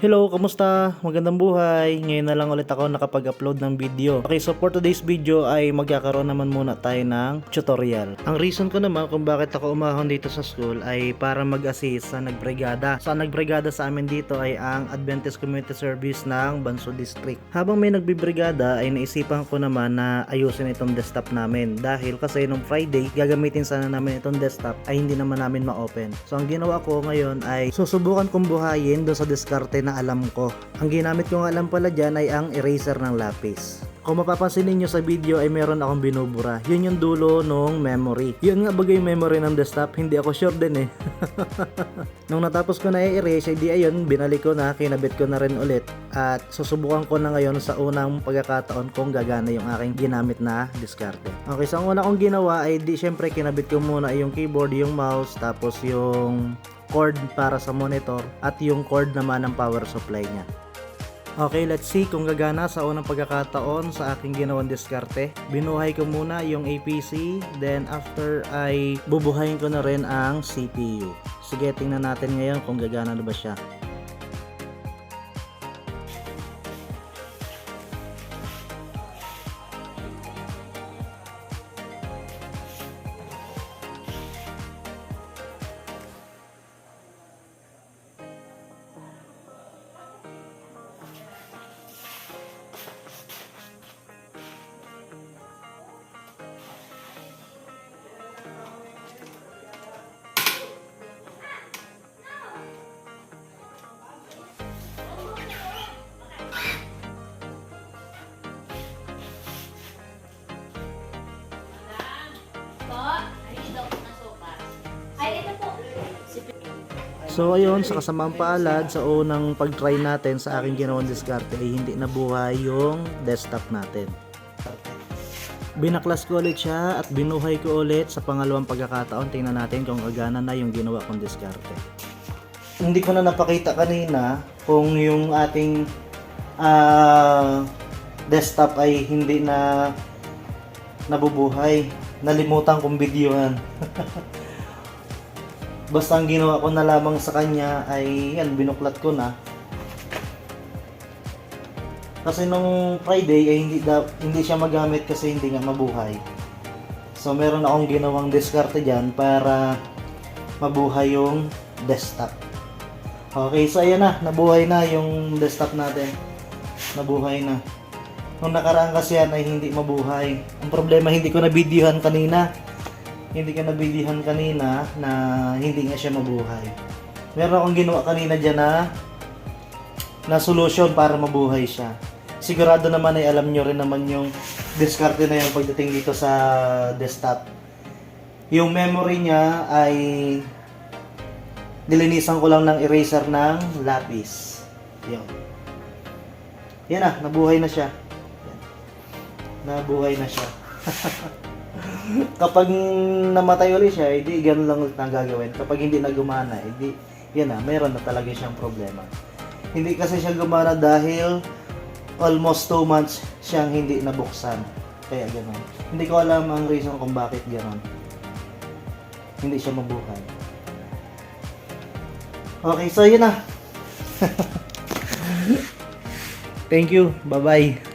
Hello, kamusta? Magandang buhay. Ngayon na lang ulit ako nakapag-upload ng video. Okay, so for today's video ay magkakaroon naman muna tayo ng tutorial. Ang reason ko naman kung bakit ako umahon dito sa school ay para mag-assist sa nagbrigada. So ang nagbrigada sa amin dito ay ang Adventist Community Service ng Banso District. Habang may nagbibrigada ay naisipan ko naman na ayusin itong desktop namin. Dahil kasi nung Friday, gagamitin sana namin itong desktop ay hindi naman namin ma-open. So ang ginawa ko ngayon ay susubukan kong buhayin doon sa diskarte na alam ko. Ang ginamit ko nga alam pala dyan ay ang eraser ng lapis. Kung mapapansin ninyo sa video ay meron akong binubura. Yun yung dulo nung memory. Yun nga bagay yung memory ng desktop. Hindi ako sure din eh. Nung natapos ko na i-erase, di ayun, binalik ko na, kinabit ko na rin ulit. At susubukan ko na ngayon sa unang pagkakataon kung gagana yung aking ginamit na diskarte. Okay, so ang una kong ginawa ay di syempre kinabit ko muna yung keyboard, yung mouse, tapos yung cord para sa monitor at yung cord naman ng power supply niya. Okay, let's see kung gagana sa unang pagkakataon sa aking ginawang diskarte. Binuhay ko muna yung APC, then after ay bubuhayin ko na rin ang CPU. Sige, tingnan natin ngayon kung gagana na ba siya. So ayun, sa kasamaang palad, sa unang pag-try natin sa aking ginawang diskarte ay hindi nabuhay yung desktop natin. Binaklas ko ulit siya at binuhay ko ulit sa pangalawang pagkakataon. Tingnan natin kung gagana na yung ginawa kong diskarte. Hindi ko na napakita kanina kung yung ating desktop ay hindi na nabubuhay. Nalimutan kong videohan. Basta ang ginawa ko na lamang sa kanya ay yan, binuklat ko na. Kasi nung Friday ay hindi siya magamit kasi hindi nga mabuhay. So meron akong ginawang diskarte diyan para mabuhay yung desktop. Okay, so ayan na, nabuhay na yung desktop natin. Nabuhay na. Nung nakaraan kasi yan ay hindi mabuhay. Ang problema, hindi ko na videohan kanina. Hindi ka nabidihan kanina na hindi nga siya mabuhay. Meron akong ginawa kanina dyan na solution para mabuhay siya. Sigurado naman ay alam nyo rin naman yung diskarte na yung pagdating dito sa desktop. Yung memory niya ay nilinisan ko lang ng eraser ng lapis. Yan. Yan na, nabuhay na siya. Yan. Nabuhay na siya. Kapag namatay ulit siya, hindi ganun lang ulit ang gagawin. Kapag hindi na gumana, hindi, yan na, mayroon na talaga siyang problema. Hindi kasi siya gumana dahil almost 2 months siyang hindi nabuksan. Kaya ganun. Hindi ko alam ang reason kung bakit ganun. Hindi siya mabuhay. Okay, so yun na. Thank you. Bye-bye.